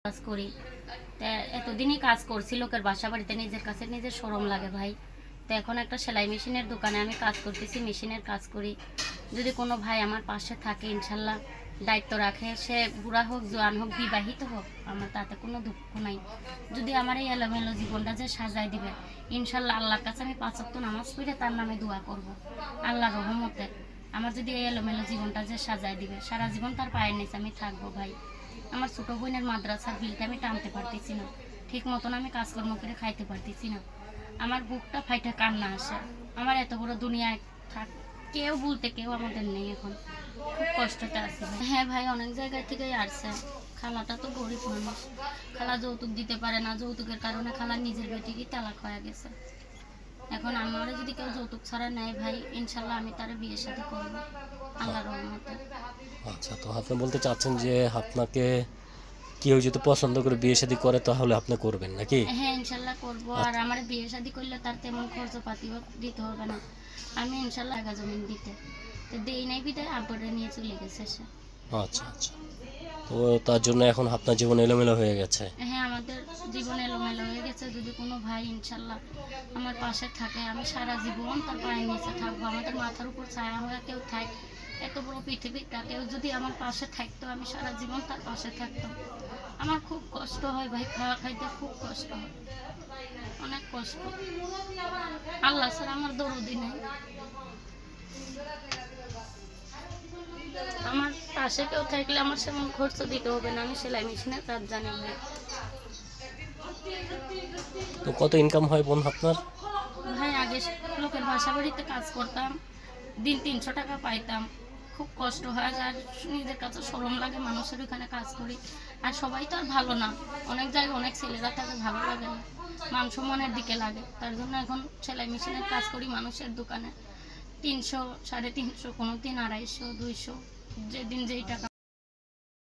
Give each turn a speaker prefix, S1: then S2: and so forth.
S1: কাজ করি। তা এতদিনই কাজ করছি লোকের বাসা বাড়িতে, নিজের কাছে নিজের শরম লাগে ভাই। তো এখন একটা সেলাই মেশিনের দোকানে আমি কাজ করতেছি, মেশিনের কাজ করি। যদি কোনো ভাই আমার পাশে থাকে, ইনশাল্লাহ দায়িত্ব রাখে, সে বুড়া হোক, জোয়ান হোক, বিবাহিত হোক, আমার তাতে কোনো দুঃখ নাই। যদি আমার এই এলোমেলো জীবনটা যে সাজায় দিবে, ইনশাল্লাহ আল্লাহর কাছে আমি 5 ওয়াক্ত নামাজ পড়ে তার নামে দোয়া করব। আল্লাহর রহমতে আমার যদি এই এলোমেলো জীবনটা যে সাজায় দিবে, সারা জীবন তার পায়ের নিচে আমি থাকবো ভাই। আমার ছোটো বোনের মাদ্রাসার বিলটা আমি টানতে পারতেছি না, ঠিক মতন আমি কাজকর্ম করে খাইতে পারতেছি না। আমার বুকটা ফাইটা কান্না আসে। আমার এত বড় দুনিয়ায় থাক, কেউ বলতে কেউ আমাদের নেই, এখন খুব কষ্টতে আছে। হ্যাঁ ভাই, অনেক জায়গা থেকেই আসছে। খালাটা তো গরিব মানুষ, খালা যৌতুক দিতে পারে না, যৌতুকের কারণে খালা নিজের বেটিরই তালাক হয়ে গেছে। এখন আমারও যদি কেউ যৌতুক ছাড়া নেয় ভাই, ইনশাল্লাহ আমি তার বিয়ের সাথে করবো আল্লাহর রহমতে।
S2: আচ্ছা, তো আপনি বলতে চাচ্ছেন যে আপনাকে কেউ যদি পছন্দ করে বিয়ে শাদী করে তাহলে আপনি করবেন নাকি?
S1: হ্যাঁ, ইনশাল্লাহ করবো। আর আমার বিয়ে শাদী করলে তার তেমন খরচপাতিও দিতে হবে না। আমি ইনশাল্লাহ জায়গা জমিন দিতে তো দেই নাই, বিদায় আব্বারে নিয়ে চলে গেছে সে।
S2: আচ্ছা আচ্ছা, তো তার জন্য এখন আপনার জীবন এলোমেলো হয়ে গেছে।
S1: হ্যাঁ, আমাদের জীবন এলোমেলো হয়ে গেছে। যদি কোনো ভাই ইনশাল্লাহ আমার পাশে থাকে, আমি সারা জীবন তার পায়ের নিচে থাকবো। আমাদের মাথার উপর ছায়া হয়ে কেউ থাক, এত বড় পৃথিবীটা কেউ যদি আমার পাশে থাকতো, আমি সারা জীবন তার পাশে থাকতাম। আমার খুব কষ্ট হয় ভাই, খাওয়া খাইতে খুব কষ্ট হয়, অনেক কষ্ট। আল্লাহ স্যার আমার দরদি নেই। আমার পাশে কেউ থাকলে আমার সেমন খরচ দিতে হবে না। আমি সেলাই মেশিনের কাজ জানি ভাই।
S2: তো কত ইনকাম হয় বোন আপনার?
S1: ভাই আগে লোকের বাসা বাড়িতে কাজ করতাম, দিন 300 টাকা পাইতাম। খুব কষ্ট হয়, আর নিজের কাছে শরম লাগে, মানুষের ওখানে কাজ করি। আর সবাই তো আর ভালো না, অনেক জায়গায় অনেক ছেলেরা থাকে, ভালো লাগে না, মান সম্মানের দিকে লাগে। তার জন্য এখন সেলাই মেশিনের কাজ করি মানুষের দোকানে। 300, 350, কোনো দিন 250, 200, যেদিন যেই টাকা